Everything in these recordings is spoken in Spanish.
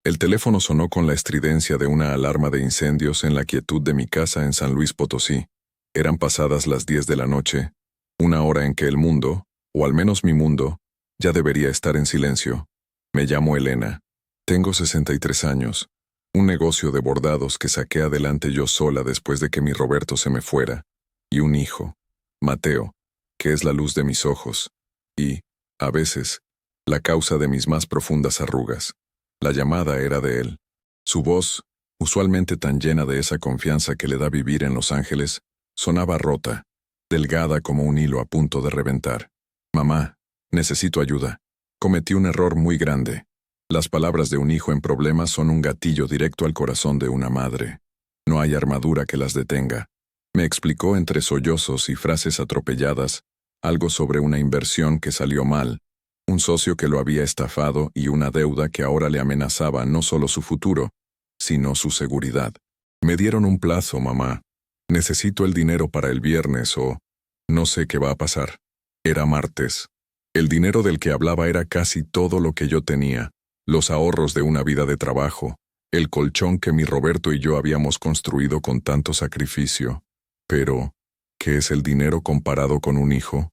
El teléfono sonó con la estridencia de una alarma de incendios en la quietud de mi casa en San Luis Potosí. Eran pasadas las 10 de la noche, una hora en que el mundo, o al menos mi mundo, ya debería estar en silencio. Me llamo Elena. Tengo 63 años. Un negocio de bordados que saqué adelante yo sola después de que mi Roberto se me fuera. Y un hijo, Mateo, que es la luz de mis ojos. Y, a veces, la causa de mis más profundas arrugas. La llamada era de él. Su voz, usualmente tan llena de esa confianza que le da vivir en Los Ángeles, sonaba rota, delgada como un hilo a punto de reventar. Mamá, necesito ayuda. Cometí un error muy grande. Las palabras de un hijo en problemas son un gatillo directo al corazón de una madre. No hay armadura que las detenga. Me explicó entre sollozos y frases atropelladas algo sobre una inversión que salió mal, un socio que lo había estafado y una deuda que ahora le amenazaba no solo su futuro, sino su seguridad. Me dieron un plazo, mamá. Necesito el dinero para el viernes o no sé qué va a pasar. Era martes. El dinero del que hablaba era casi todo lo que yo tenía, los ahorros de una vida de trabajo, el colchón que mi Roberto y yo habíamos construido con tanto sacrificio. Pero, ¿qué es el dinero comparado con un hijo?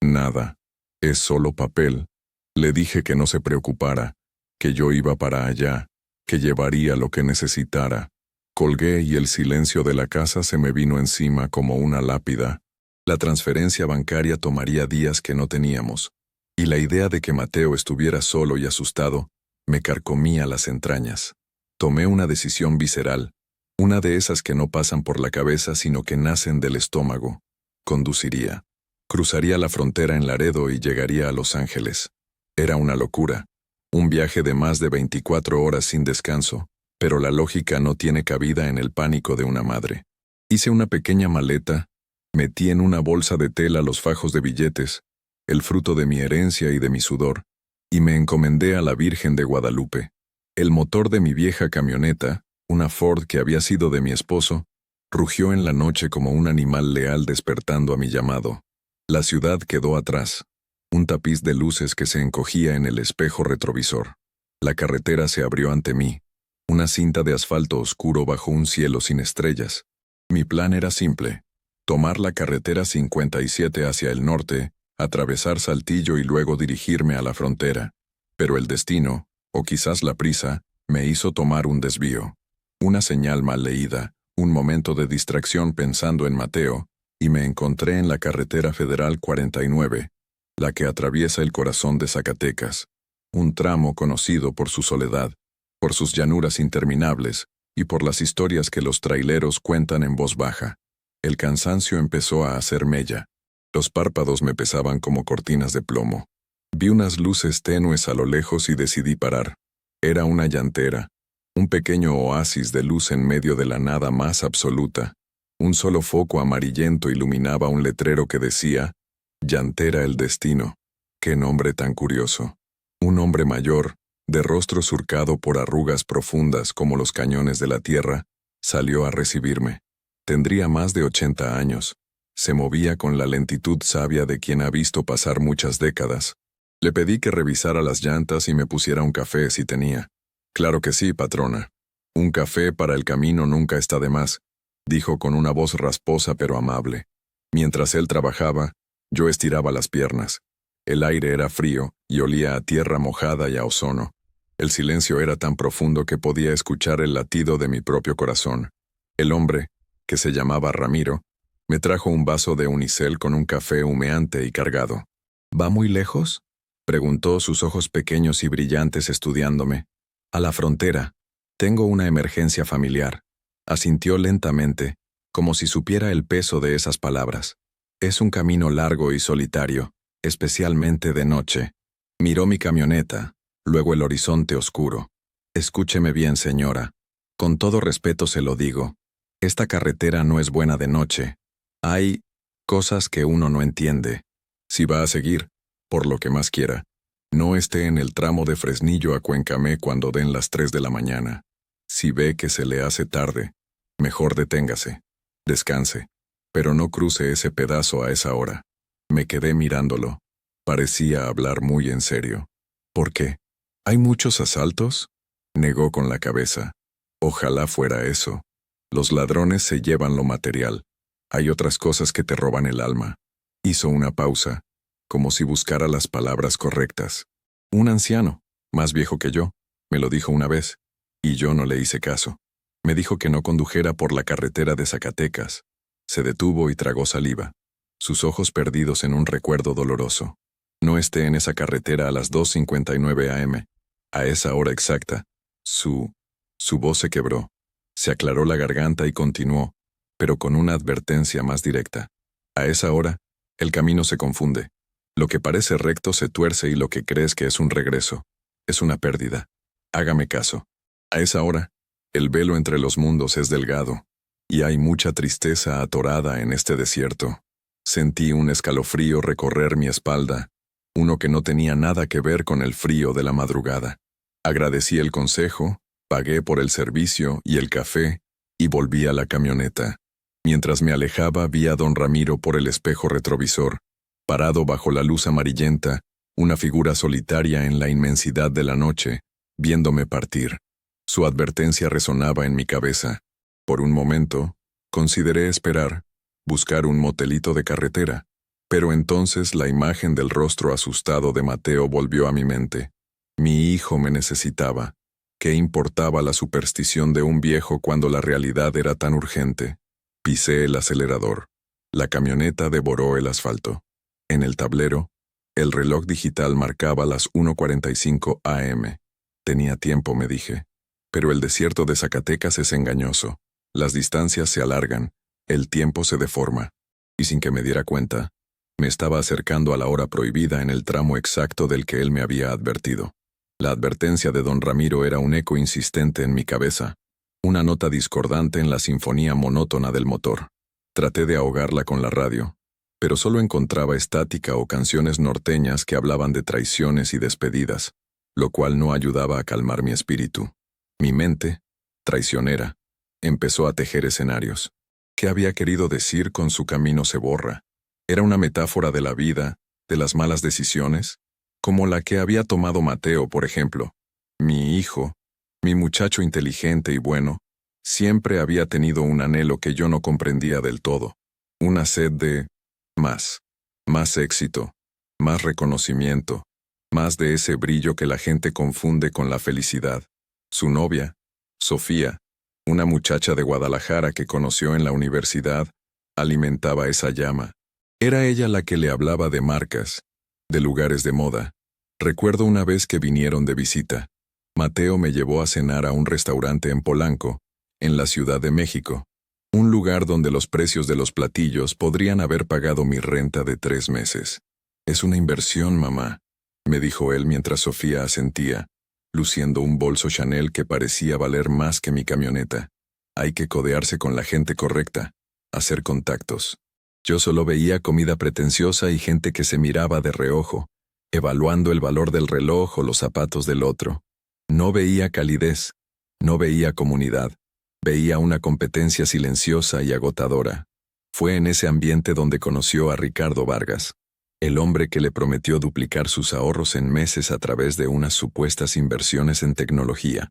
Nada. Es solo papel. Le dije que no se preocupara, que yo iba para allá, que llevaría lo que necesitara. Colgué y el silencio de la casa se me vino encima como una lápida. La transferencia bancaria tomaría días que no teníamos, y la idea de que Mateo estuviera solo y asustado me carcomía las entrañas. Tomé una decisión visceral, una de esas que no pasan por la cabeza sino que nacen del estómago. Conduciría. Cruzaría la frontera en Laredo y llegaría a Los Ángeles. Era una locura, un viaje de más de 24 horas sin descanso, pero la lógica no tiene cabida en el pánico de una madre. Hice una pequeña maleta, metí en una bolsa de tela los fajos de billetes, el fruto de mi herencia y de mi sudor, y me encomendé a la Virgen de Guadalupe. El motor de mi vieja camioneta, una Ford que había sido de mi esposo, rugió en la noche como un animal leal despertando a mi llamado. La ciudad quedó atrás. Un tapiz de luces que se encogía en el espejo retrovisor. La carretera se abrió ante mí, una cinta de asfalto oscuro bajo un cielo sin estrellas. Mi plan era simple: tomar la carretera 57 hacia el norte, atravesar Saltillo y luego dirigirme a la frontera. Pero el destino, o quizás la prisa, me hizo tomar un desvío. Una señal mal leída, un momento de distracción pensando en Mateo, y me encontré en la carretera federal 49, la que atraviesa el corazón de Zacatecas, un tramo conocido por su soledad, por sus llanuras interminables y por las historias que los traileros cuentan en voz baja. El cansancio empezó a hacer mella. Los párpados me pesaban como cortinas de plomo. Vi unas luces tenues a lo lejos y decidí parar. Era una llantera, un pequeño oasis de luz en medio de la nada más absoluta. Un solo foco amarillento iluminaba un letrero que decía: Llantera El Destino. Qué nombre tan curioso. Un hombre mayor, de rostro surcado por arrugas profundas como los cañones de la tierra, salió a recibirme. Tendría más de 80 años. Se movía con la lentitud sabia de quien ha visto pasar muchas décadas. Le pedí que revisara las llantas y me pusiera un café si tenía. Claro que sí, patrona. Un café para el camino nunca está de más, dijo con una voz rasposa pero amable. Mientras él trabajaba, yo estiraba las piernas. El aire era frío y olía a tierra mojada y a ozono. El silencio era tan profundo que podía escuchar el latido de mi propio corazón. El hombre, que se llamaba Ramiro, me trajo un vaso de unicel con un café humeante y cargado. ¿Va muy lejos?, preguntó, sus ojos pequeños y brillantes estudiándome. A la frontera. Tengo una emergencia familiar. Asintió lentamente, como si supiera el peso de esas palabras. Es un camino largo y solitario, especialmente de noche. Miró mi camioneta, luego el horizonte oscuro. Escúcheme bien, señora. Con todo respeto se lo digo. Esta carretera no es buena de noche. Hay cosas que uno no entiende. Si va a seguir, por lo que más quiera, no esté en el tramo de Fresnillo a Cuencamé cuando den las 3 de la mañana. Si ve que se le hace tarde, mejor deténgase. Descanse. Pero no cruce ese pedazo a esa hora. Me quedé mirándolo. Parecía hablar muy en serio. ¿Por qué? ¿Hay muchos asaltos? Negó con la cabeza. Ojalá fuera eso. Los ladrones se llevan lo material. Hay otras cosas que te roban el alma. Hizo una pausa, como si buscara las palabras correctas. Un anciano, más viejo que yo, me lo dijo una vez, y yo no le hice caso. Me dijo que no condujera por la carretera de Zacatecas. Se detuvo y tragó saliva, sus ojos perdidos en un recuerdo doloroso. No esté en esa carretera a las 2:59 a.m. A esa hora exacta. Su voz se quebró. Se aclaró la garganta y continuó, pero con una advertencia más directa. A esa hora, el camino se confunde. Lo que parece recto se tuerce y lo que crees que es un regreso es una pérdida. Hágame caso. A esa hora, el velo entre los mundos es delgado, y hay mucha tristeza atorada en este desierto. Sentí un escalofrío recorrer mi espalda, uno que no tenía nada que ver con el frío de la madrugada. Agradecí el consejo, pagué por el servicio y el café, y volví a la camioneta. Mientras me alejaba vi a don Ramiro por el espejo retrovisor, parado bajo la luz amarillenta, una figura solitaria en la inmensidad de la noche, viéndome partir. Su advertencia resonaba en mi cabeza. Por un momento, consideré esperar, buscar un motelito de carretera, pero entonces la imagen del rostro asustado de Mateo volvió a mi mente. Mi hijo me necesitaba. ¿Qué importaba la superstición de un viejo cuando la realidad era tan urgente? Pisé el acelerador. La camioneta devoró el asfalto. En el tablero, el reloj digital marcaba las 1:45 a.m. Tenía tiempo, me dije. Pero el desierto de Zacatecas es engañoso. Las distancias se alargan, el tiempo se deforma. Y sin que me diera cuenta, me estaba acercando a la hora prohibida en el tramo exacto del que él me había advertido. La advertencia de don Ramiro era un eco insistente en mi cabeza, una nota discordante en la sinfonía monótona del motor. Traté de ahogarla con la radio, pero solo encontraba estática o canciones norteñas que hablaban de traiciones y despedidas, lo cual no ayudaba a calmar mi espíritu. Mi mente, traicionera, empezó a tejer escenarios. ¿Qué había querido decir con su camino se borra? ¿Era una metáfora de la vida, de las malas decisiones? Como la que había tomado Mateo, por ejemplo. Mi hijo, mi muchacho inteligente y bueno, siempre había tenido un anhelo que yo no comprendía del todo. Una sed de más éxito, más reconocimiento, más de ese brillo que la gente confunde con la felicidad. Su novia, Sofía, una muchacha de Guadalajara que conoció en la universidad, alimentaba esa llama. Era ella la que le hablaba de marcas, de lugares de moda. Recuerdo una vez que vinieron de visita. Mateo me llevó a cenar a un restaurante en Polanco, en la Ciudad de México, un lugar donde los precios de los platillos podrían haber pagado mi renta de 3 meses. Es una inversión, mamá, me dijo él mientras Sofía asentía, luciendo un bolso Chanel que parecía valer más que mi camioneta. Hay que codearse con la gente correcta, hacer contactos. Yo solo veía comida pretenciosa y gente que se miraba de reojo, evaluando el valor del reloj o los zapatos del otro. No veía calidez, no veía comunidad, veía una competencia silenciosa y agotadora. Fue en ese ambiente donde conoció a Ricardo Vargas, el hombre que le prometió duplicar sus ahorros en meses a través de unas supuestas inversiones en tecnología.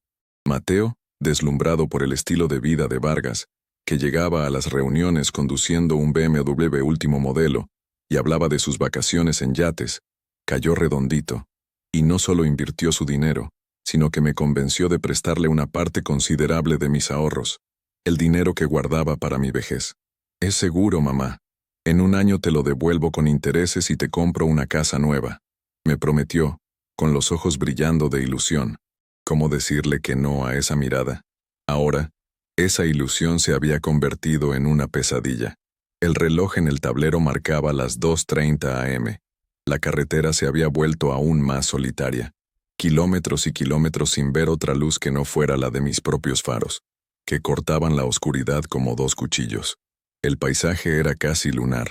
Mateo, deslumbrado por el estilo de vida de Vargas, que llegaba a las reuniones conduciendo un BMW último modelo y hablaba de sus vacaciones en yates, cayó redondito, y no solo invirtió su dinero, sino que me convenció de prestarle una parte considerable de mis ahorros, el dinero que guardaba para mi vejez. Es seguro, mamá. En 1 año te lo devuelvo con intereses y te compro una casa nueva. Me prometió, con los ojos brillando de ilusión. ¿Cómo decirle que no a esa mirada? Ahora, esa ilusión se había convertido en una pesadilla. El reloj en el tablero marcaba las 2:30 a.m. La carretera se había vuelto aún más solitaria. Kilómetros y kilómetros sin ver otra luz que no fuera la de mis propios faros, que cortaban la oscuridad como 2 cuchillos. El paisaje era casi lunar,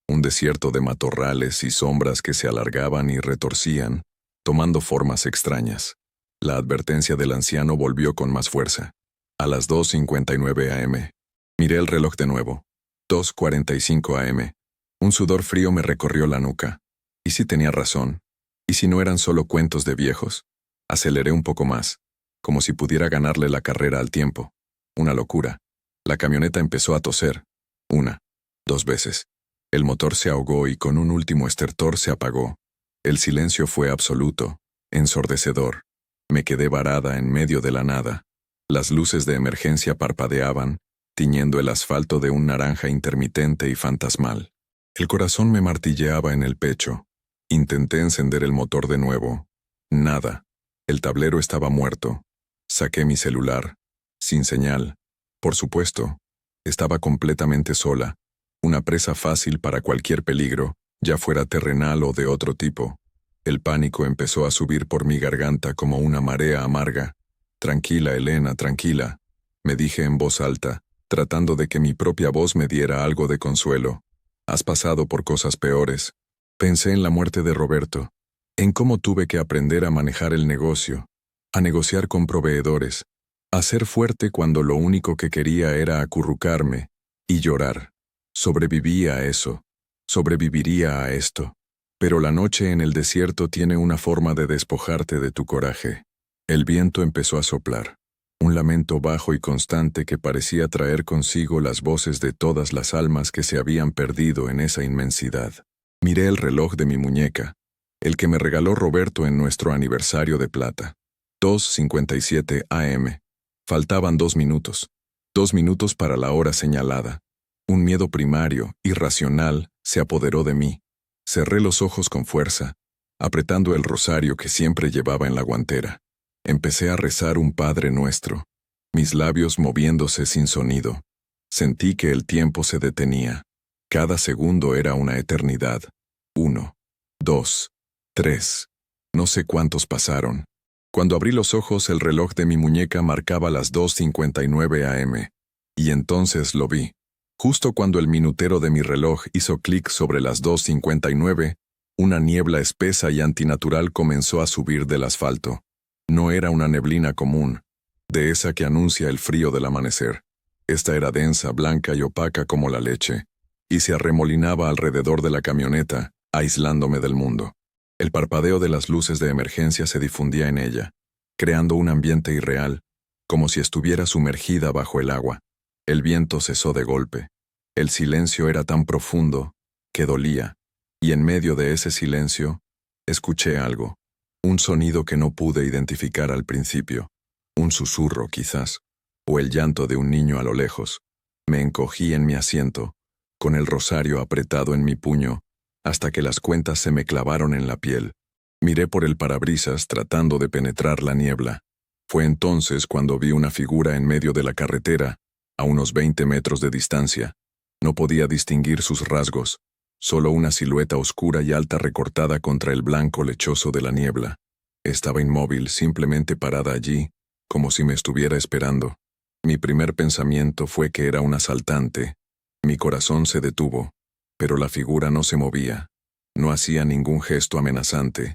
un desierto de matorrales y sombras que se alargaban y retorcían, tomando formas extrañas. La advertencia del anciano volvió con más fuerza. A las 2:59 a.m. Miré el reloj de nuevo. 2:45 a.m. Un sudor frío me recorrió la nuca. ¿Y si tenía razón? ¿Y si no eran solo cuentos de viejos? Aceleré un poco más. como si pudiera ganarle la carrera al tiempo. Una locura. La camioneta empezó a toser. 1, 2 veces. El motor se ahogó y con un último estertor se apagó. El silencio fue absoluto, ensordecedor. Me quedé varada en medio de la nada. Las luces de emergencia parpadeaban, tiñendo el asfalto de un naranja intermitente y fantasmal. El corazón me martilleaba en el pecho. Intenté encender el motor de nuevo. Nada. El tablero estaba muerto. Saqué mi celular. Sin señal. Por supuesto. Estaba completamente sola. Una presa fácil para cualquier peligro, ya fuera terrenal o de otro tipo. El pánico empezó a subir por mi garganta como una marea amarga. Tranquila, Elena, tranquila, me dije en voz alta, tratando de que mi propia voz me diera algo de consuelo. Has pasado por cosas peores. Pensé en la muerte de Roberto, en cómo tuve que aprender a manejar el negocio, a negociar con proveedores, a ser fuerte cuando lo único que quería era acurrucarme y llorar. Sobreviví a eso. Sobreviviría a esto. Pero la noche en el desierto tiene una forma de despojarte de tu coraje. El viento empezó a soplar. Un lamento bajo y constante que parecía traer consigo las voces de todas las almas que se habían perdido en esa inmensidad. Miré el reloj de mi muñeca, el que me regaló Roberto en nuestro aniversario de plata. 2:57 AM. Faltaban 2 minutos. 2 minutos para la hora señalada. Un miedo primario, irracional, se apoderó de mí. Cerré los ojos con fuerza, apretando el rosario que siempre llevaba en la guantera. Empecé a rezar un Padre Nuestro, mis labios moviéndose sin sonido. Sentí que el tiempo se detenía. Cada segundo era una eternidad. 1, 2, 3. No sé cuántos pasaron. Cuando abrí los ojos, el reloj de mi muñeca marcaba las 2:59 AM. Y entonces lo vi. Justo cuando el minutero de mi reloj hizo clic sobre las 2:59, una niebla espesa y antinatural comenzó a subir del asfalto. No era una neblina común, de esa que anuncia el frío del amanecer. Esta era densa, blanca y opaca como la leche, y se arremolinaba alrededor de la camioneta, aislándome del mundo. El parpadeo de las luces de emergencia se difundía en ella, creando un ambiente irreal, como si estuviera sumergida bajo el agua. El viento cesó de golpe. El silencio era tan profundo que dolía, y en medio de ese silencio, escuché algo, un sonido que no pude identificar al principio, un susurro quizás, o el llanto de un niño a lo lejos. Me encogí en mi asiento, con el rosario apretado en mi puño, hasta que las cuentas se me clavaron en la piel. Miré por el parabrisas tratando de penetrar la niebla. Fue entonces cuando vi una figura en medio de la carretera, a unos 20 metros de distancia. No podía distinguir sus rasgos, solo una silueta oscura y alta recortada contra el blanco lechoso de la niebla. Estaba inmóvil, simplemente parada allí, como si me estuviera esperando. Mi primer pensamiento fue que era un asaltante. Mi corazón se detuvo, pero la figura no se movía. No hacía ningún gesto amenazante,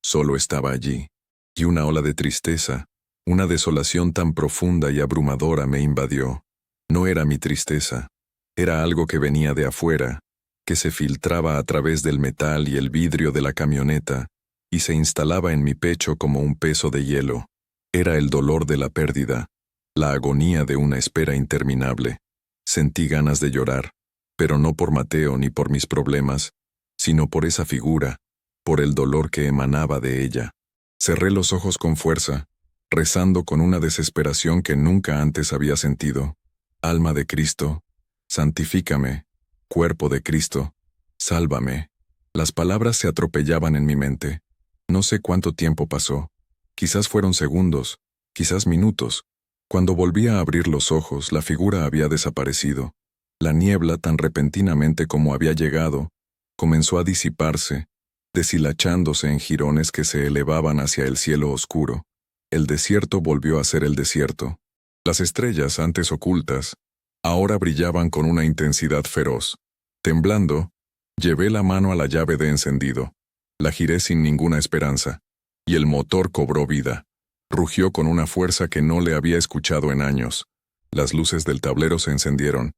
solo estaba allí. Y una ola de tristeza, una desolación tan profunda y abrumadora me invadió. No era mi tristeza, era algo que venía de afuera, que se filtraba a través del metal y el vidrio de la camioneta y se instalaba en mi pecho como un peso de hielo. Era el dolor de la pérdida, la agonía de una espera interminable. Sentí ganas de llorar, pero no por Mateo ni por mis problemas, sino por esa figura, por el dolor que emanaba de ella. Cerré los ojos con fuerza, rezando con una desesperación que nunca antes había sentido. Alma de Cristo, santifícame. Cuerpo de Cristo, sálvame. Las palabras se atropellaban en mi mente. No sé cuánto tiempo pasó. Quizás fueron segundos, quizás minutos. Cuando volví a abrir los ojos, la figura había desaparecido. La niebla, tan repentinamente como había llegado, comenzó a disiparse, deshilachándose en jirones que se elevaban hacia el cielo oscuro. El desierto volvió a ser el desierto. Las estrellas, antes ocultas, ahora brillaban con una intensidad feroz. Temblando, llevé la mano a la llave de encendido. La giré sin ninguna esperanza, y el motor cobró vida. Rugió con una fuerza que no le había escuchado en años. Las luces del tablero se encendieron.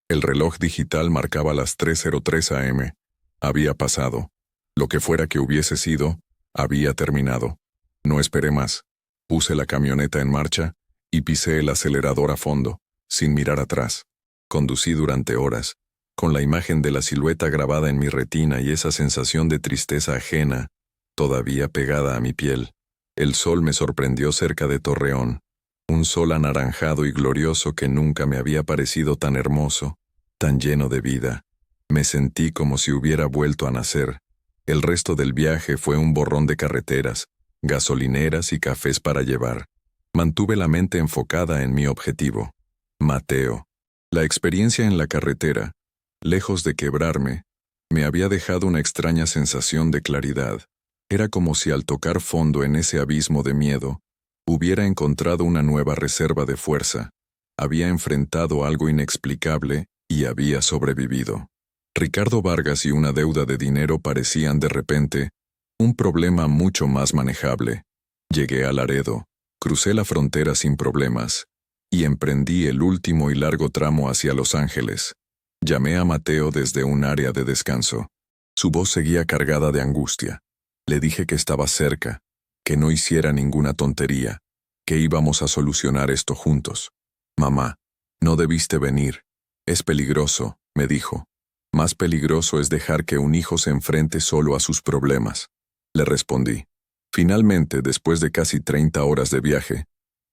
El reloj digital marcaba las 3:03 AM. Había pasado. Lo que fuera que hubiese sido, había terminado. No esperé más. Puse la camioneta en marcha y pisé el acelerador a fondo, sin mirar atrás. Conducí durante horas, con la imagen de la silueta grabada en mi retina y esa sensación de tristeza ajena, todavía pegada a mi piel. El sol me sorprendió cerca de Torreón, un sol anaranjado y glorioso que nunca me había parecido tan hermoso, tan lleno de vida. Me sentí como si hubiera vuelto a nacer. El resto del viaje fue un borrón de carreteras, gasolineras y cafés para llevar. Mantuve la mente enfocada en mi objetivo. Mateo. La experiencia en la carretera, lejos de quebrarme, me había dejado una extraña sensación de claridad. Era como si al tocar fondo en ese abismo de miedo, hubiera encontrado una nueva reserva de fuerza. Había enfrentado algo inexplicable y había sobrevivido. Ricardo Vargas y una deuda de dinero parecían de repente un problema mucho más manejable. Llegué a Laredo, crucé la frontera sin problemas y emprendí el último y largo tramo hacia Los Ángeles. Llamé a Mateo desde un área de descanso. Su voz seguía cargada de angustia. Le dije que estaba cerca, que no hiciera ninguna tontería, que íbamos a solucionar esto juntos. Mamá, no debiste venir. Es peligroso, me dijo. Más peligroso es dejar que un hijo se enfrente solo a sus problemas. Le respondí. Finalmente, después de casi 30 horas de viaje,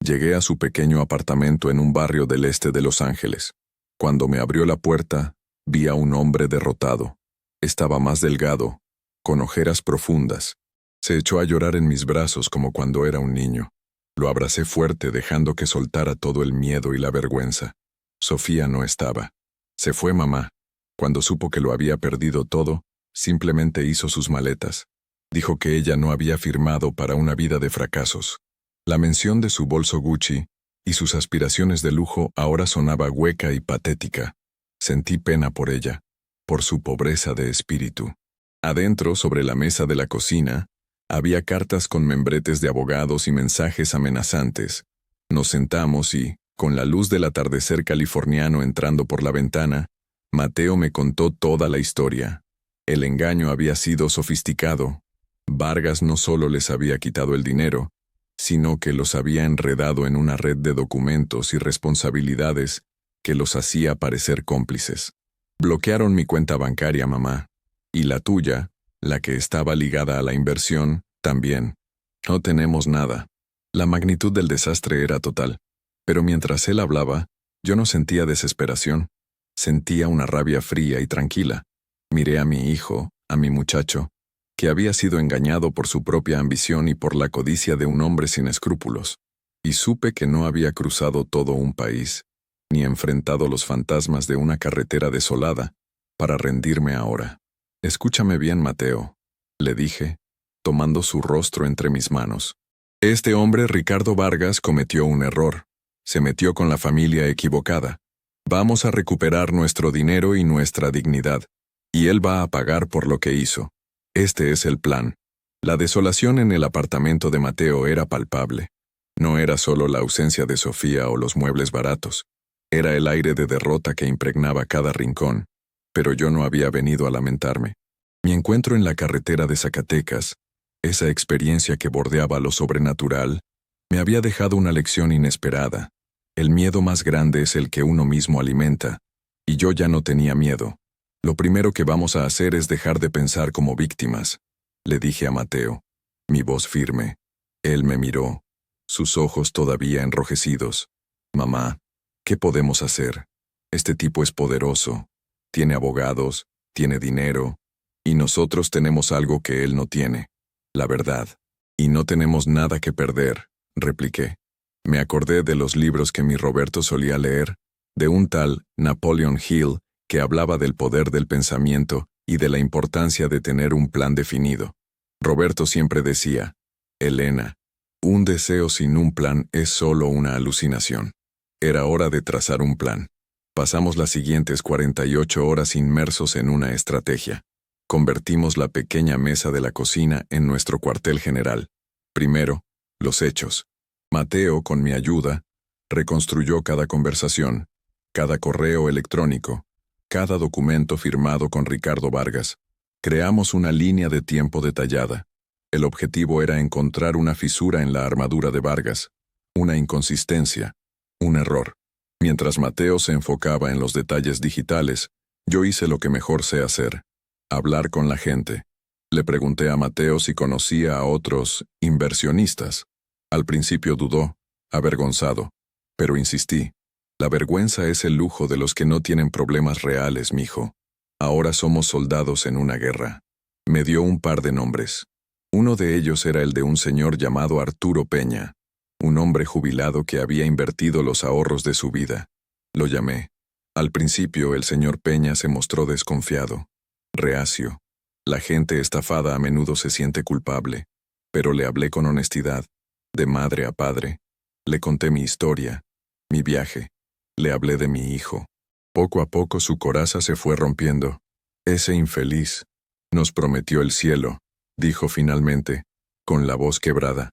llegué a su pequeño apartamento en un barrio del este de Los Ángeles. Cuando me abrió la puerta, vi a un hombre derrotado. Estaba más delgado, con ojeras profundas. Se echó a llorar en mis brazos como cuando era un niño. Lo abracé fuerte dejando que soltara todo el miedo y la vergüenza. Sofía no estaba. Se fue mamá. Cuando supo que lo había perdido todo, simplemente hizo sus maletas. Dijo que ella no había firmado para una vida de fracasos. La mención de su bolso Gucci y sus aspiraciones de lujo ahora sonaba hueca y patética. Sentí pena por ella, por su pobreza de espíritu. Adentro, sobre la mesa de la cocina, había cartas con membretes de abogados y mensajes amenazantes. Nos sentamos y, con la luz del atardecer californiano entrando por la ventana, Mateo me contó toda la historia. El engaño había sido sofisticado. Vargas no solo les había quitado el dinero, sino que los había enredado en una red de documentos y responsabilidades que los hacía parecer cómplices. Bloquearon mi cuenta bancaria, mamá. Y la tuya, la que estaba ligada a la inversión, también. No tenemos nada. La magnitud del desastre era total. Pero mientras él hablaba, yo no sentía desesperación. Sentía una rabia fría y tranquila. Miré a mi hijo, a mi muchacho, que había sido engañado por su propia ambición y por la codicia de un hombre sin escrúpulos. Y supe que no había cruzado todo un país, ni enfrentado los fantasmas de una carretera desolada, para rendirme ahora. Escúchame bien, Mateo, le dije, tomando su rostro entre mis manos. Este hombre, Ricardo Vargas, cometió un error. Se metió con la familia equivocada. Vamos a recuperar nuestro dinero y nuestra dignidad, y él va a pagar por lo que hizo. Este es el plan. La desolación en el apartamento de Mateo era palpable. No era solo la ausencia de Sofía o los muebles baratos. Era el aire de derrota que impregnaba cada rincón. Pero yo no había venido a lamentarme. Mi encuentro en la carretera de Zacatecas, esa experiencia que bordeaba lo sobrenatural, me había dejado una lección inesperada. El miedo más grande es el que uno mismo alimenta, y yo ya no tenía miedo. Lo primero que vamos a hacer es dejar de pensar como víctimas, le dije a Mateo, mi voz firme. Él me miró, sus ojos todavía enrojecidos. Mamá, ¿qué podemos hacer? Este tipo es poderoso, tiene abogados, tiene dinero, y nosotros tenemos algo que él no tiene, la verdad. Y no tenemos nada que perder, repliqué. Me acordé de los libros que mi Roberto solía leer, de un tal Napoleon Hill que hablaba del poder del pensamiento y de la importancia de tener un plan definido. Roberto siempre decía, Elena, un deseo sin un plan es solo una alucinación. Era hora de trazar un plan. Pasamos las siguientes 48 horas inmersos en una estrategia. Convertimos la pequeña mesa de la cocina en nuestro cuartel general. Primero, los hechos. Mateo, con mi ayuda, reconstruyó cada conversación, cada correo electrónico, cada documento firmado con Ricardo Vargas. Creamos una línea de tiempo detallada. El objetivo era encontrar una fisura en la armadura de Vargas, una inconsistencia, un error. Mientras Mateo se enfocaba en los detalles digitales, yo hice lo que mejor sé hacer: hablar con la gente. Le pregunté a Mateo si conocía a otros inversionistas. Al principio dudó, avergonzado, pero insistí. La vergüenza es el lujo de los que no tienen problemas reales, mijo. Ahora somos soldados en una guerra. Me dio un par de nombres. Uno de ellos era el de un señor llamado Arturo Peña, un hombre jubilado que había invertido los ahorros de su vida. Lo llamé. Al principio el señor Peña se mostró desconfiado, reacio. La gente estafada a menudo se siente culpable, pero le hablé con honestidad, de madre a padre. Le conté mi historia, mi viaje. Le hablé de mi hijo. Poco a poco su coraza se fue rompiendo. Ese infeliz nos prometió el cielo, dijo finalmente, con la voz quebrada.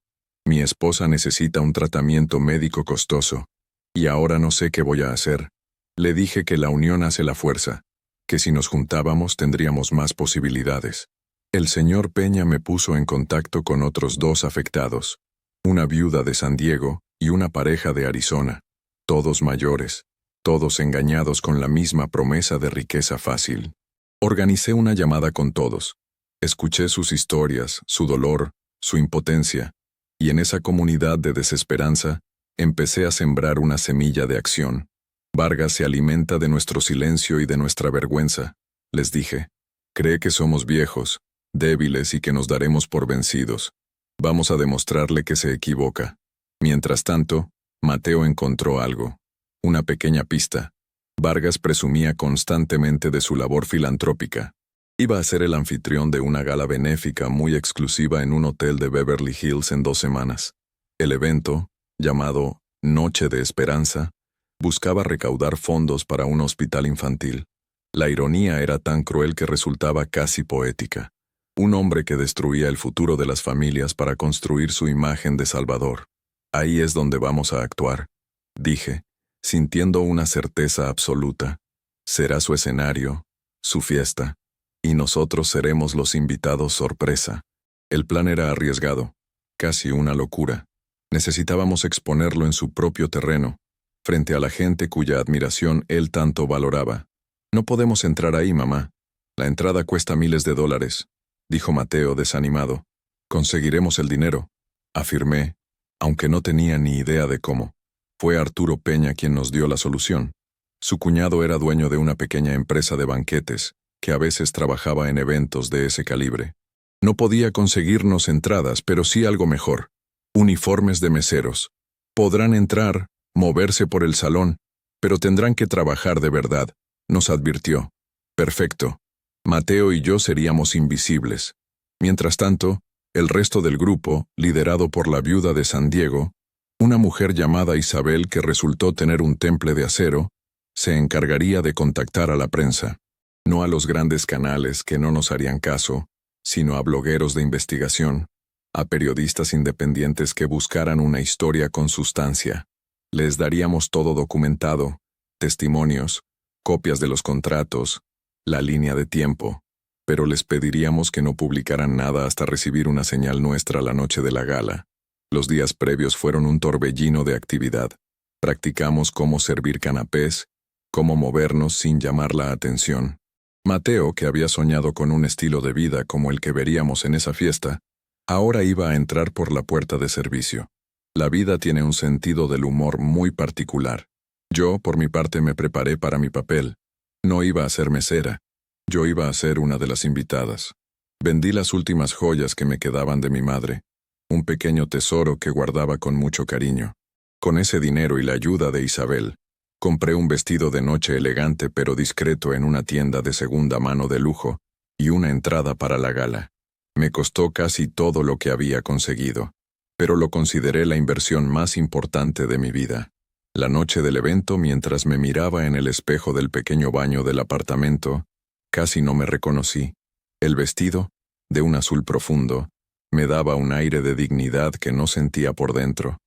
Mi esposa necesita un tratamiento médico costoso, y ahora no sé qué voy a hacer. Le dije que la unión hace la fuerza, que si nos juntábamos tendríamos más posibilidades. El señor Peña me puso en contacto con otros 2 afectados, una viuda de San Diego y una pareja de Arizona, todos mayores, todos engañados con la misma promesa de riqueza fácil. Organicé una llamada con todos. Escuché sus historias, su dolor, su impotencia, y en esa comunidad de desesperanza empecé a sembrar una semilla de acción. Vargas se alimenta de nuestro silencio y de nuestra vergüenza, les dije. Cree que somos viejos, débiles y que nos daremos por vencidos. Vamos a demostrarle que se equivoca. Mientras tanto, Mateo encontró algo, una pequeña pista. Vargas presumía constantemente de su labor filantrópica. Iba a ser el anfitrión de una gala benéfica muy exclusiva en un hotel de Beverly Hills en 2 semanas. El evento, llamado Noche de Esperanza, buscaba recaudar fondos para un hospital infantil. La ironía era tan cruel que resultaba casi poética. Un hombre que destruía el futuro de las familias para construir su imagen de salvador. Ahí es donde vamos a actuar, dije, sintiendo una certeza absoluta. Será su escenario, su fiesta, y nosotros seremos los invitados sorpresa. El plan era arriesgado, casi una locura. Necesitábamos exponerlo en su propio terreno, frente a la gente cuya admiración él tanto valoraba. No podemos entrar ahí, mamá. La entrada cuesta miles de dólares, dijo Mateo desanimado. Conseguiremos el dinero, afirmé, aunque no tenía ni idea de cómo. Fue Arturo Peña quien nos dio la solución. Su cuñado era dueño de una pequeña empresa de banquetes, que a veces trabajaba en eventos de ese calibre. No podía conseguirnos entradas, pero sí algo mejor: uniformes de meseros. Podrán entrar, moverse por el salón, pero tendrán que trabajar de verdad, nos advirtió. Perfecto. Mateo y yo seríamos invisibles. Mientras tanto, el resto del grupo, liderado por la viuda de San Diego, una mujer llamada Isabel que resultó tener un temple de acero, se encargaría de contactar a la prensa. No a los grandes canales que no nos harían caso, sino a blogueros de investigación, a periodistas independientes que buscaran una historia con sustancia. Les daríamos todo documentado, testimonios, copias de los contratos, la línea de tiempo, pero les pediríamos que no publicaran nada hasta recibir una señal nuestra la noche de la gala. Los días previos fueron un torbellino de actividad. Practicamos cómo servir canapés, cómo movernos sin llamar la atención. Mateo, que había soñado con un estilo de vida como el que veríamos en esa fiesta, ahora iba a entrar por la puerta de servicio. La vida tiene un sentido del humor muy particular. Yo, por mi parte, me preparé para mi papel. No iba a ser mesera. Yo iba a ser una de las invitadas. Vendí las últimas joyas que me quedaban de mi madre, un pequeño tesoro que guardaba con mucho cariño. Con ese dinero y la ayuda de Isabel, compré un vestido de noche elegante pero discreto en una tienda de segunda mano de lujo y una entrada para la gala. Me costó casi todo lo que había conseguido, pero lo consideré la inversión más importante de mi vida. La noche del evento, mientras me miraba en el espejo del pequeño baño del apartamento, casi no me reconocí. El vestido, de un azul profundo, me daba un aire de dignidad que no sentía por dentro.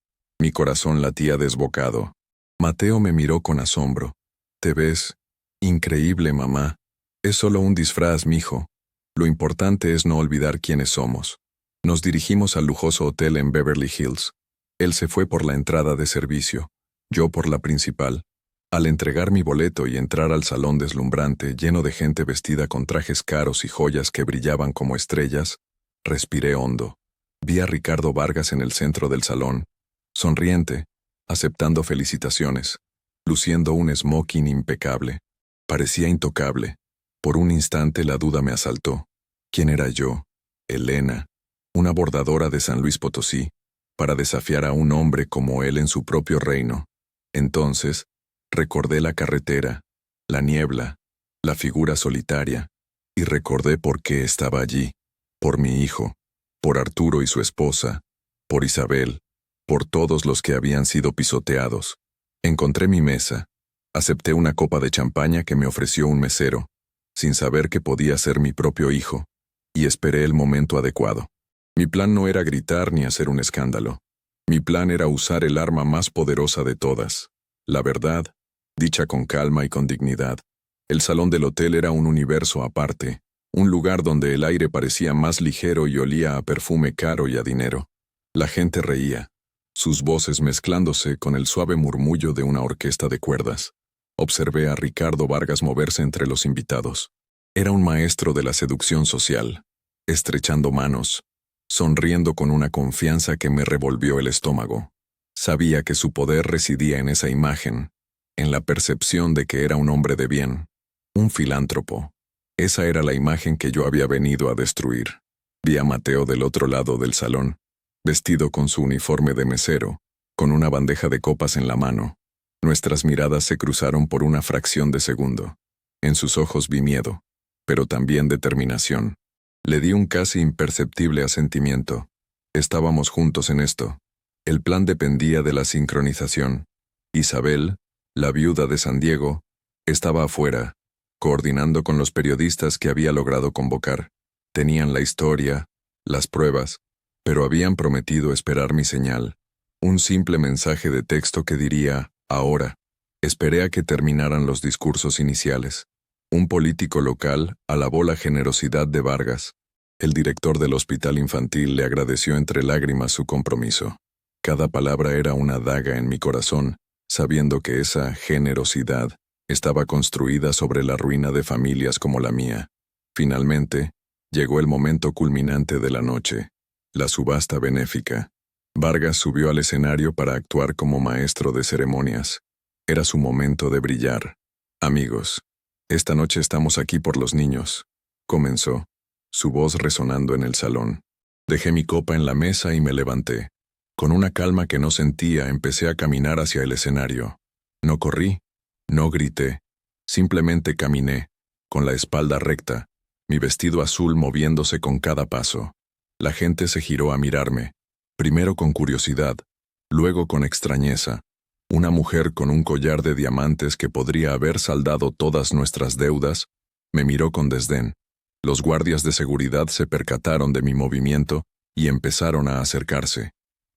Mi corazón latía desbocado. Mateo me miró con asombro. «Te ves increíble, mamá. Es solo un disfraz, mijo. Lo importante es no olvidar quiénes somos». Nos dirigimos al lujoso hotel en Beverly Hills. Él se fue por la entrada de servicio, yo por la principal. Al entregar mi boleto y entrar al salón deslumbrante lleno de gente vestida con trajes caros y joyas que brillaban como estrellas, respiré hondo. Vi a Ricardo Vargas en el centro del salón, sonriente, aceptando felicitaciones, luciendo un smoking impecable. Parecía intocable. Por un instante la duda me asaltó. ¿Quién era yo, Elena, una bordadora de San Luis Potosí, para desafiar a un hombre como él en su propio reino? Entonces, recordé la carretera, la niebla, la figura solitaria, y recordé por qué estaba allí, por mi hijo, por Arturo y su esposa, por Isabel, por todos los que habían sido pisoteados. Encontré mi mesa, acepté una copa de champaña que me ofreció un mesero, sin saber que podía ser mi propio hijo, y esperé el momento adecuado. Mi plan no era gritar ni hacer un escándalo. Mi plan era usar el arma más poderosa de todas, la verdad, dicha con calma y con dignidad. El salón del hotel era un universo aparte, un lugar donde el aire parecía más ligero y olía a perfume caro y a dinero. La gente reía, sus voces mezclándose con el suave murmullo de una orquesta de cuerdas. Observé a Ricardo Vargas moverse entre los invitados. Era un maestro de la seducción social, estrechando manos, sonriendo con una confianza que me revolvió el estómago. Sabía que su poder residía en esa imagen, en la percepción de que era un hombre de bien, un filántropo. Esa era la imagen que yo había venido a destruir. Vi a Mateo del otro lado del salón, vestido con su uniforme de mesero, con una bandeja de copas en la mano. Nuestras miradas se cruzaron por una fracción de segundo. En sus ojos vi miedo, pero también determinación. Le di un casi imperceptible asentimiento. Estábamos juntos en esto. El plan dependía de la sincronización. Isabel, la viuda de San Diego, estaba afuera, coordinando con los periodistas que había logrado convocar. Tenían la historia, las pruebas, pero habían prometido esperar mi señal. Un simple mensaje de texto que diría, ahora. Esperé a que terminaran los discursos iniciales. Un político local alabó la generosidad de Vargas. El director del hospital infantil le agradeció entre lágrimas su compromiso. Cada palabra era una daga en mi corazón, sabiendo que esa generosidad estaba construida sobre la ruina de familias como la mía. Finalmente, llegó el momento culminante de la noche, la subasta benéfica. Vargas subió al escenario para actuar como maestro de ceremonias. Era su momento de brillar. Amigos, esta noche estamos aquí por los niños, comenzó, su voz resonando en el salón. Dejé mi copa en la mesa y me levanté. Con una calma que no sentía, empecé a caminar hacia el escenario. No corrí, no grité, simplemente caminé, con la espalda recta, mi vestido azul moviéndose con cada paso. La gente se giró a mirarme, primero con curiosidad, luego con extrañeza. Una mujer con un collar de diamantes que podría haber saldado todas nuestras deudas, me miró con desdén. Los guardias de seguridad se percataron de mi movimiento y empezaron a acercarse.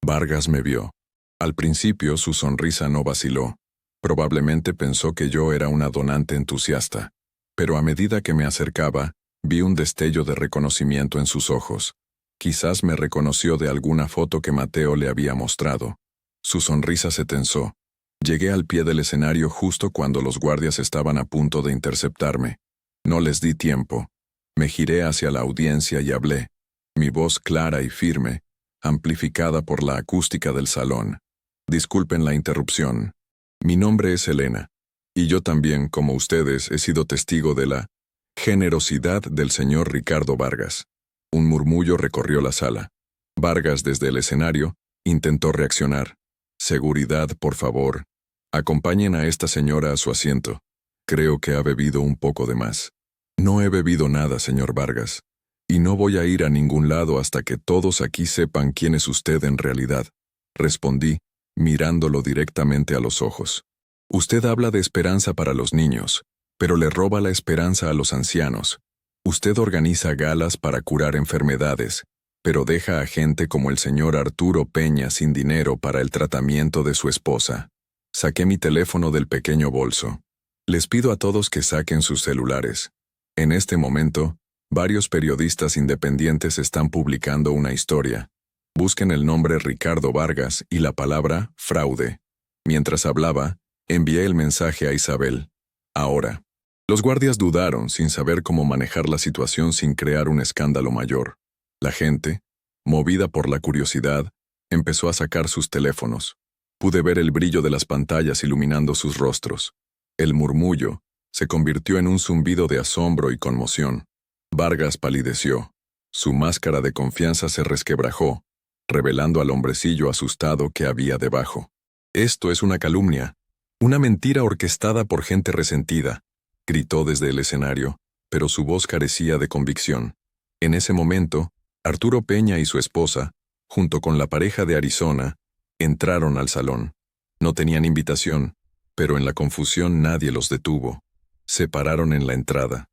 Vargas me vio. Al principio su sonrisa no vaciló. Probablemente pensó que yo era una donante entusiasta. Pero a medida que me acercaba, vi un destello de reconocimiento en sus ojos. Quizás me reconoció de alguna foto que Mateo le había mostrado. Su sonrisa se tensó. Llegué al pie del escenario justo cuando los guardias estaban a punto de interceptarme. No les di tiempo. Me giré hacia la audiencia y hablé, mi voz clara y firme, amplificada por la acústica del salón. Disculpen la interrupción. Mi nombre es Elena, y yo también, como ustedes, he sido testigo de la generosidad del señor Ricardo Vargas. Un murmullo recorrió la sala. Vargas, desde el escenario, intentó reaccionar. Seguridad, por favor. Acompañen a esta señora a su asiento. Creo que ha bebido un poco de más. No he bebido nada, señor Vargas, y no voy a ir a ningún lado hasta que todos aquí sepan quién es usted en realidad, respondí, mirándolo directamente a los ojos. Usted habla de esperanza para los niños, pero le roba la esperanza a los ancianos. Usted organiza galas para curar enfermedades, pero deja a gente como el señor Arturo Peña sin dinero para el tratamiento de su esposa. Saqué mi teléfono del pequeño bolso. Les pido a todos que saquen sus celulares. En este momento, Varios periodistas independientes están publicando una historia. Busquen el nombre Ricardo Vargas y la palabra fraude. Mientras hablaba, envié el mensaje a Isabel. Ahora. Los guardias dudaron sin saber cómo manejar la situación sin crear un escándalo mayor. La gente, movida por la curiosidad, empezó a sacar sus teléfonos. Pude ver el brillo de las pantallas iluminando sus rostros. El murmullo se convirtió en un zumbido de asombro y conmoción. Vargas palideció. Su máscara de confianza se resquebrajó, revelando al hombrecillo asustado que había debajo. «Esto es una calumnia, una mentira orquestada por gente resentida», gritó desde el escenario, pero su voz carecía de convicción. En ese momento, Arturo Peña y su esposa, junto con la pareja de Arizona, entraron al salón. No tenían invitación, pero en la confusión nadie los detuvo. Se pararon en la entrada.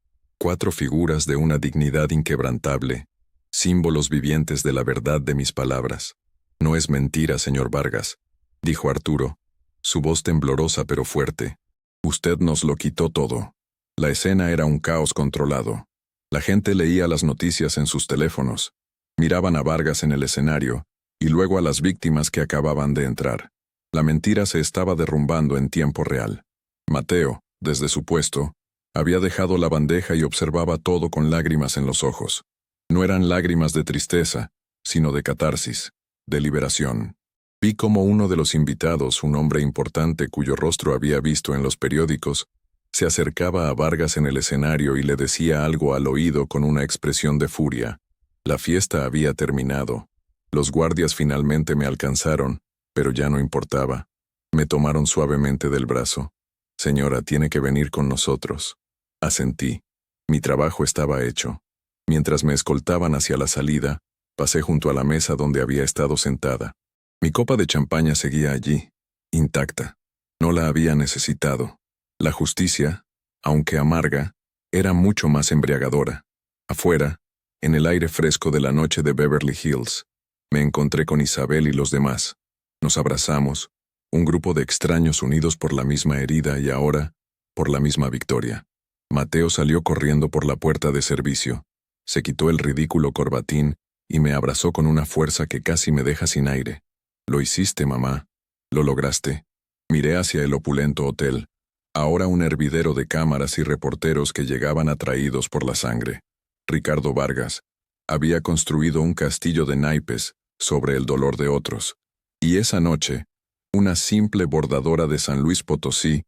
4 figuras de una dignidad inquebrantable, símbolos vivientes de la verdad de mis palabras. «No es mentira, señor Vargas», dijo Arturo, su voz temblorosa pero fuerte. «Usted nos lo quitó todo». La escena era un caos controlado. La gente leía las noticias en sus teléfonos, miraban a Vargas en el escenario y luego a las víctimas que acababan de entrar. La mentira se estaba derrumbando en tiempo real. Mateo, desde su puesto, había dejado la bandeja y observaba todo con lágrimas en los ojos. No eran lágrimas de tristeza, sino de catarsis, de liberación. Vi cómo uno de los invitados, un hombre importante cuyo rostro había visto en los periódicos, se acercaba a Vargas en el escenario y le decía algo al oído con una expresión de furia. La fiesta había terminado. Los guardias finalmente me alcanzaron, pero ya no importaba. Me tomaron suavemente del brazo. «Señora, tiene que venir con nosotros». Asentí. Mi trabajo estaba hecho. Mientras me escoltaban hacia la salida, pasé junto a la mesa donde había estado sentada. Mi copa de champaña seguía allí, intacta. No la había necesitado. La justicia, aunque amarga, era mucho más embriagadora. Afuera, en el aire fresco de la noche de Beverly Hills, me encontré con Isabel y los demás. Nos abrazamos, un grupo de extraños unidos por la misma herida y ahora, por la misma victoria. Mateo salió corriendo por la puerta de servicio, se quitó el ridículo corbatín y me abrazó con una fuerza que casi me deja sin aire. «Lo hiciste, mamá. Lo lograste». Miré hacia el opulento hotel, ahora un hervidero de cámaras y reporteros que llegaban atraídos por la sangre. Ricardo Vargas había construido un castillo de naipes sobre el dolor de otros, y esa noche, una simple bordadora de San Luis Potosí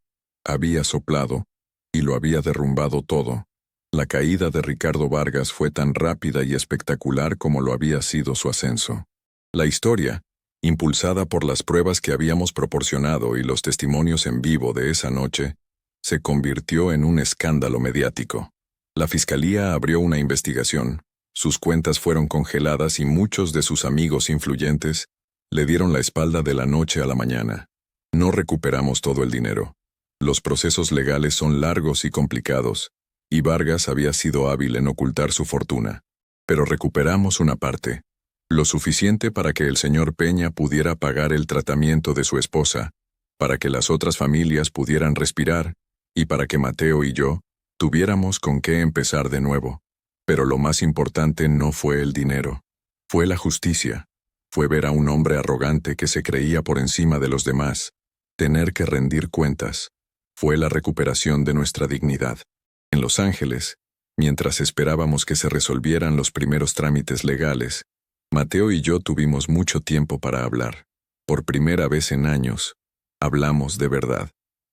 había soplado y lo había derrumbado todo. La caída de Ricardo Vargas fue tan rápida y espectacular como lo había sido su ascenso. La historia, impulsada por las pruebas que habíamos proporcionado y los testimonios en vivo de esa noche, se convirtió en un escándalo mediático. La fiscalía abrió una investigación, sus cuentas fueron congeladas y muchos de sus amigos influyentes le dieron la espalda de la noche a la mañana. No recuperamos todo el dinero. Los procesos legales son largos y complicados, y Vargas había sido hábil en ocultar su fortuna. Pero recuperamos una parte, lo suficiente para que el señor Peña pudiera pagar el tratamiento de su esposa, para que las otras familias pudieran respirar, y para que Mateo y yo tuviéramos con qué empezar de nuevo. Pero lo más importante no fue el dinero, fue la justicia. Fue ver a un hombre arrogante que se creía por encima de los demás, tener que rendir cuentas. Fue la recuperación de nuestra dignidad. En Los Ángeles, mientras esperábamos que se resolvieran los primeros trámites legales, Mateo y yo tuvimos mucho tiempo para hablar. Por primera vez en años, hablamos de verdad.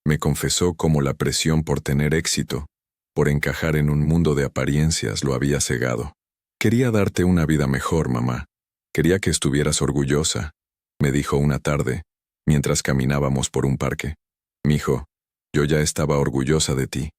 Me confesó cómo la presión por tener éxito, por encajar en un mundo de apariencias, lo había cegado. «Quería darte una vida mejor, mamá. Quería que estuvieras orgullosa», me dijo una tarde, mientras caminábamos por un parque. «Mijo, yo ya estaba orgullosa de ti»,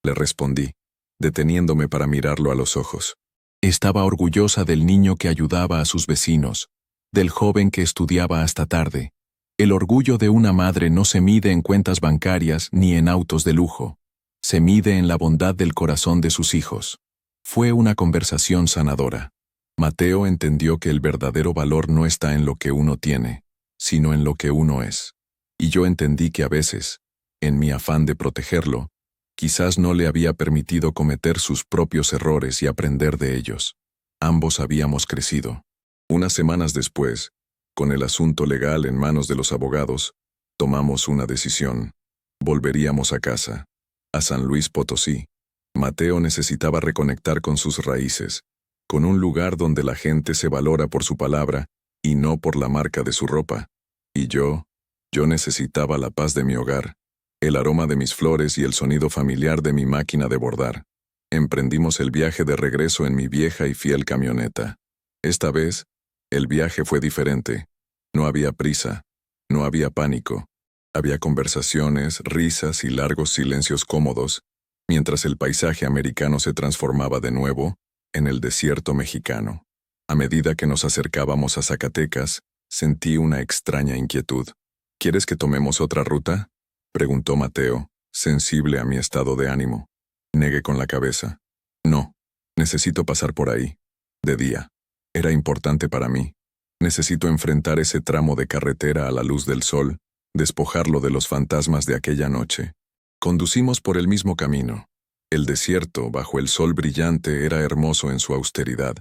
le respondí, deteniéndome para mirarlo a los ojos. Estaba orgullosa del niño que ayudaba a sus vecinos, del joven que estudiaba hasta tarde. El orgullo de una madre no se mide en cuentas bancarias ni en autos de lujo. Se mide en la bondad del corazón de sus hijos. Fue una conversación sanadora. Mateo entendió que el verdadero valor no está en lo que uno tiene, sino en lo que uno es. Y yo entendí que a veces, en mi afán de protegerlo, Quizás no le había permitido cometer sus propios errores y aprender de ellos. Ambos habíamos crecido. Unas semanas después, con el asunto legal en manos de los abogados, tomamos una decisión. Volveríamos a casa, a San Luis Potosí. Mateo necesitaba reconectar con sus raíces, con un lugar donde la gente se valora por su palabra y no por la marca de su ropa. Y yo necesitaba la paz de mi hogar, el aroma de mis flores y el sonido familiar de mi máquina de bordar. Emprendimos el viaje de regreso en mi vieja y fiel camioneta. Esta vez, el viaje fue diferente. No había prisa, no había pánico. Había conversaciones, risas y largos silencios cómodos, mientras el paisaje americano se transformaba de nuevo en el desierto mexicano. A medida que nos acercábamos a Zacatecas, sentí una extraña inquietud. ¿Quieres que tomemos otra ruta?, preguntó Mateo, sensible a mi estado de ánimo. Negué con la cabeza. No, necesito pasar por ahí. De día. Era importante para mí. Necesito enfrentar ese tramo de carretera a la luz del sol, despojarlo de los fantasmas de aquella noche. Conducimos por el mismo camino. El desierto, bajo el sol brillante, era hermoso en su austeridad.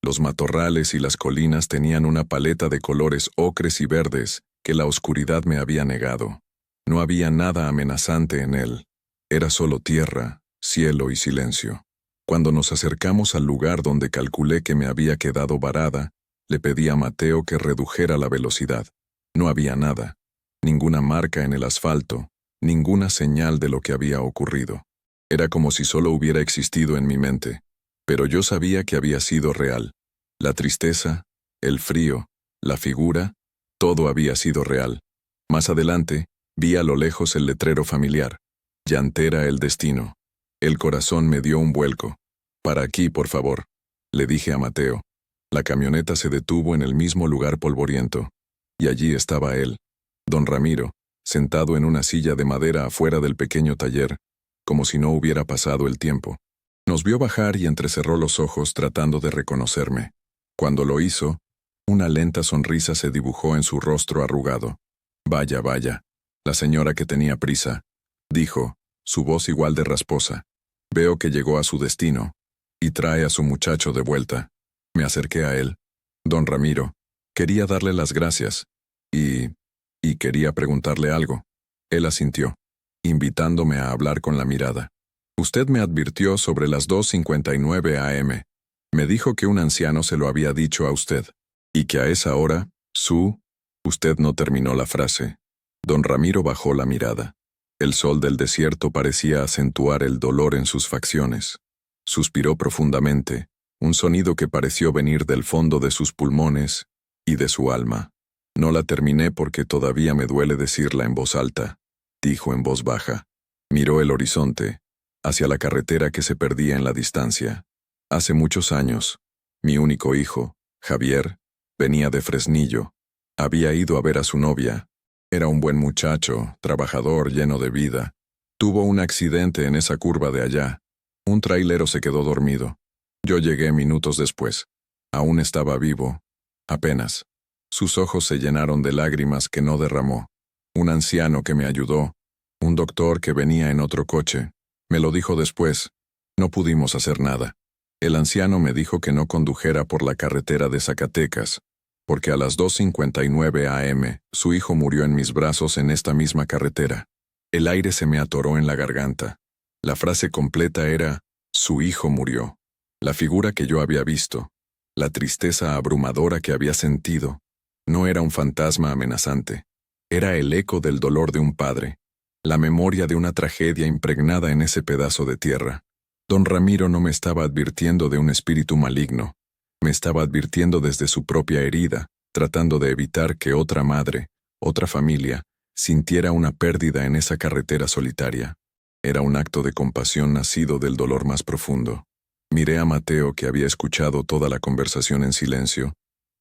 Los matorrales y las colinas tenían una paleta de colores ocres y verdes que la oscuridad me había negado. No había nada amenazante en él. Era solo tierra, cielo y silencio. Cuando nos acercamos al lugar donde calculé que me había quedado varada, le pedí a Mateo que redujera la velocidad. No había nada, ninguna marca en el asfalto, ninguna señal de lo que había ocurrido. Era como si solo hubiera existido en mi mente, pero yo sabía que había sido real. La tristeza, el frío, la figura, todo había sido real. Más adelante, vi a lo lejos el letrero familiar. Llantera el destino. El corazón me dio un vuelco. «Para aquí, por favor», le dije a Mateo. La camioneta se detuvo en el mismo lugar polvoriento, y allí estaba él, don Ramiro, sentado en una silla de madera afuera del pequeño taller, como si no hubiera pasado el tiempo. Nos vio bajar y entrecerró los ojos tratando de reconocerme. Cuando lo hizo, una lenta sonrisa se dibujó en su rostro arrugado. «Vaya, vaya, la señora que tenía prisa», dijo, su voz igual de rasposa. «Veo que llegó a su destino, y trae a su muchacho de vuelta». Me acerqué a él. «Don Ramiro, quería darle las gracias, y quería preguntarle algo». Él asintió, invitándome a hablar con la mirada. «Usted me advirtió sobre las 2:59 a.m. Me dijo que un anciano se lo había dicho a usted, y que a esa hora, Usted no terminó la frase». Don Ramiro bajó la mirada. El sol del desierto parecía acentuar el dolor en sus facciones. Suspiró profundamente, un sonido que pareció venir del fondo de sus pulmones y de su alma. «No la terminé porque todavía me duele decirla en voz alta», dijo en voz baja. Miró el horizonte, hacia la carretera que se perdía en la distancia. Hace muchos años, mi único hijo, Javier, venía de Fresnillo. Había ido a ver a su novia. Era un buen muchacho, trabajador, lleno de vida. Tuvo un accidente en esa curva de allá. Un trailero se quedó dormido. Yo llegué minutos después. Aún estaba vivo. Apenas. Sus ojos se llenaron de lágrimas que no derramó. Un anciano que me ayudó. Un doctor que venía en otro coche. Me lo dijo después. No pudimos hacer nada. El anciano me dijo que no condujera por la carretera de Zacatecas, porque a las 2:59 a.m. su hijo murió en mis brazos en esta misma carretera. El aire se me atoró en la garganta. La frase completa era, «Su hijo murió». La figura que yo había visto, la tristeza abrumadora que había sentido, no era un fantasma amenazante. Era el eco del dolor de un padre, la memoria de una tragedia impregnada en ese pedazo de tierra. Don Ramiro no me estaba advirtiendo de un espíritu maligno. Me estaba advirtiendo desde su propia herida, tratando de evitar que otra madre, otra familia, sintiera una pérdida en esa carretera solitaria. Era un acto de compasión nacido del dolor más profundo. Miré a Mateo, que había escuchado toda la conversación en silencio,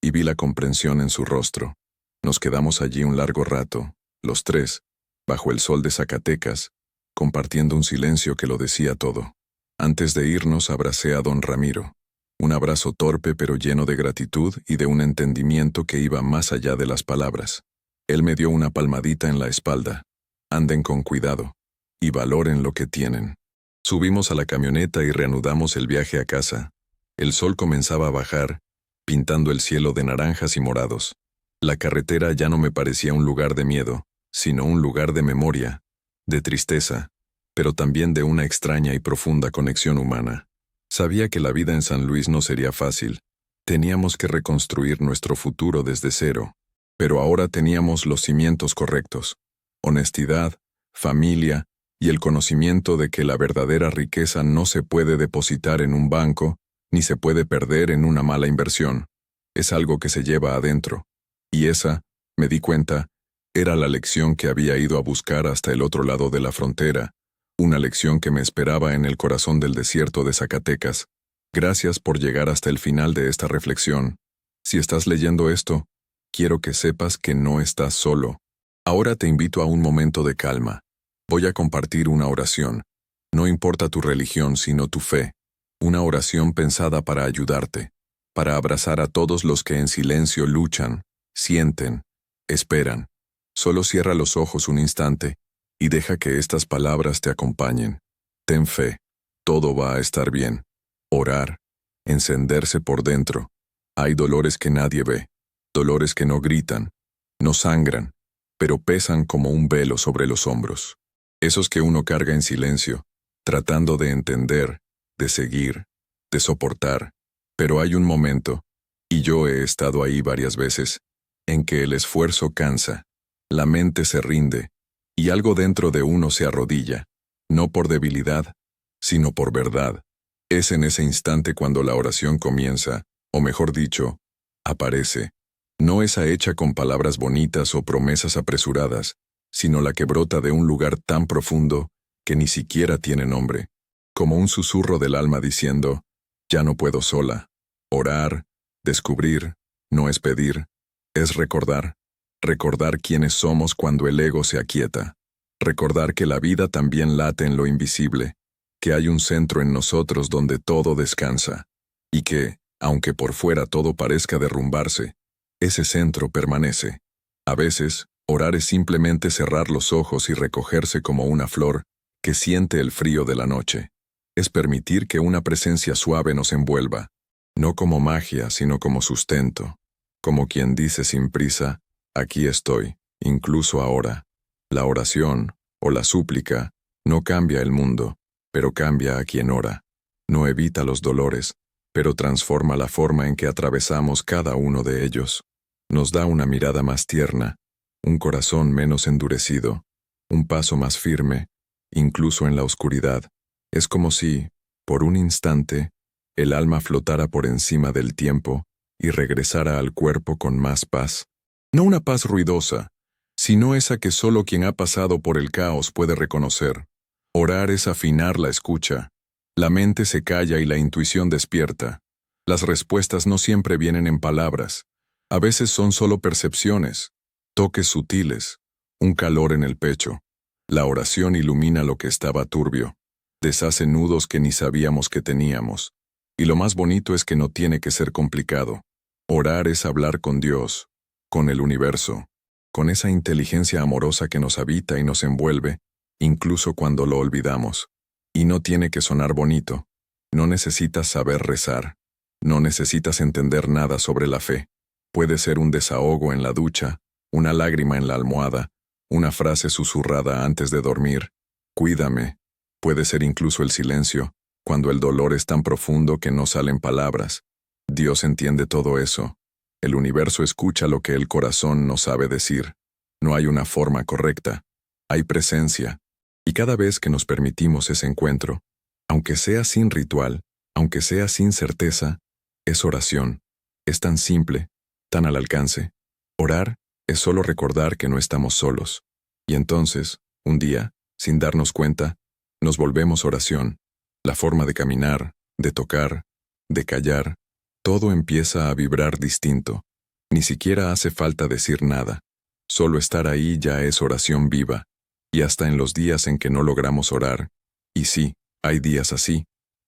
y vi la comprensión en su rostro. Nos quedamos allí un largo rato, los tres, bajo el sol de Zacatecas, compartiendo un silencio que lo decía todo. Antes de irnos abracé a don Ramiro. Un abrazo torpe pero lleno de gratitud y de un entendimiento que iba más allá de las palabras. Él me dio una palmadita en la espalda. «Anden con cuidado». y valoren lo que tienen. Subimos a la camioneta y reanudamos el viaje a casa. El sol comenzaba a bajar, pintando el cielo de naranjas y morados. La carretera ya no me parecía un lugar de miedo, sino un lugar de memoria, de tristeza, pero también de una extraña y profunda conexión humana. Sabía que la vida en San Luis no sería fácil. Teníamos que reconstruir nuestro futuro desde cero. Pero ahora teníamos los cimientos correctos: honestidad, familia y el conocimiento de que la verdadera riqueza no se puede depositar en un banco, ni se puede perder en una mala inversión. Es algo que se lleva adentro. Y esa, me di cuenta, era la lección que había ido a buscar hasta el otro lado de la frontera, una lección que me esperaba en el corazón del desierto de Zacatecas. Gracias por llegar hasta el final de esta reflexión. Si estás leyendo esto, quiero que sepas que no estás solo. Ahora te invito a un momento de calma. Voy a compartir una oración. No importa tu religión, sino tu fe. Una oración pensada para ayudarte, para abrazar a todos los que en silencio luchan, sienten, esperan. Solo cierra los ojos un instante y deja que estas palabras te acompañen. Ten fe. Todo va a estar bien. Orar. Encenderse por dentro. Hay dolores que nadie ve. Dolores que no gritan, no sangran, pero pesan como un velo sobre los hombros. Esos que uno carga en silencio, tratando de entender, de seguir, de soportar. Pero hay un momento, y yo he estado ahí varias veces, en que el esfuerzo cansa, la mente se rinde, y algo dentro de uno se arrodilla, no por debilidad, sino por verdad. Es en ese instante cuando la oración comienza, o mejor dicho, aparece. No esa hecha con palabras bonitas o promesas apresuradas, sino la que brota de un lugar tan profundo que ni siquiera tiene nombre, como un susurro del alma diciendo: ya no puedo sola. Orar, descubrir, no es pedir, es recordar. Recordar quiénes somos cuando el ego se aquieta. Recordar que la vida también late en lo invisible, que hay un centro en nosotros donde todo descansa, y que, aunque por fuera todo parezca derrumbarse, ese centro permanece. A veces, orar es simplemente cerrar los ojos y recogerse como una flor que siente el frío de la noche. Es permitir que una presencia suave nos envuelva, no como magia, sino como sustento, como quien dice sin prisa: aquí estoy, incluso ahora. La oración, o la súplica, no cambia el mundo, pero cambia a quien ora. No evita los dolores, pero transforma la forma en que atravesamos cada uno de ellos. Nos da una mirada más tierna, un corazón menos endurecido, un paso más firme, incluso en la oscuridad. Es como si, por un instante, el alma flotara por encima del tiempo y regresara al cuerpo con más paz. No una paz ruidosa, sino esa que solo quien ha pasado por el caos puede reconocer. Orar es afinar la escucha. La mente se calla y la intuición despierta. Las respuestas no siempre vienen en palabras. A veces son solo percepciones, toques sutiles, un calor en el pecho. La oración ilumina lo que estaba turbio, deshace nudos que ni sabíamos que teníamos. Y lo más bonito es que no tiene que ser complicado. Orar es hablar con Dios, con el universo, con esa inteligencia amorosa que nos habita y nos envuelve, incluso cuando lo olvidamos. Y no tiene que sonar bonito. No necesitas saber rezar. No necesitas entender nada sobre la fe. Puede ser un desahogo en la ducha, una lágrima en la almohada, una frase susurrada antes de dormir. Cuídame. Puede ser incluso el silencio, cuando el dolor es tan profundo que no salen palabras. Dios entiende todo eso. El universo escucha lo que el corazón no sabe decir. No hay una forma correcta. Hay presencia. Y cada vez que nos permitimos ese encuentro, aunque sea sin ritual, aunque sea sin certeza, es oración. Es tan simple, tan al alcance. Orar es solo recordar que no estamos solos. Y entonces, un día, sin darnos cuenta, nos volvemos oración. La forma de caminar, de tocar, de callar, todo empieza a vibrar distinto. Ni siquiera hace falta decir nada. Solo estar ahí ya es oración viva. Y hasta en los días en que no logramos orar, y sí, hay días así,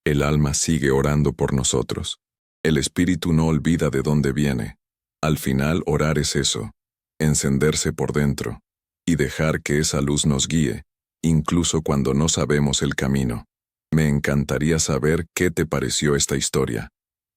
el alma sigue orando por nosotros. El espíritu no olvida de dónde viene. Al final, orar es eso, encenderse por dentro, y dejar que esa luz nos guíe, incluso cuando no sabemos el camino. Me encantaría saber qué te pareció esta historia.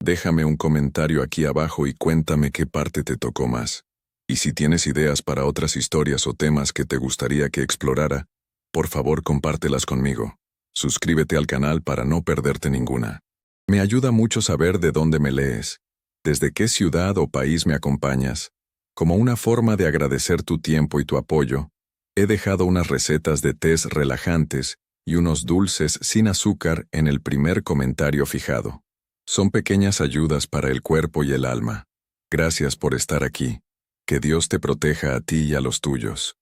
Déjame un comentario aquí abajo y cuéntame qué parte te tocó más. Y si tienes ideas para otras historias o temas que te gustaría que explorara, por favor compártelas conmigo. Suscríbete al canal para no perderte ninguna. Me ayuda mucho saber de dónde me lees, desde qué ciudad o país me acompañas. Como una forma de agradecer tu tiempo y tu apoyo, he dejado unas recetas de tés relajantes y unos dulces sin azúcar en el primer comentario fijado. Son pequeñas ayudas para el cuerpo y el alma. Gracias por estar aquí. Que Dios te proteja a ti y a los tuyos.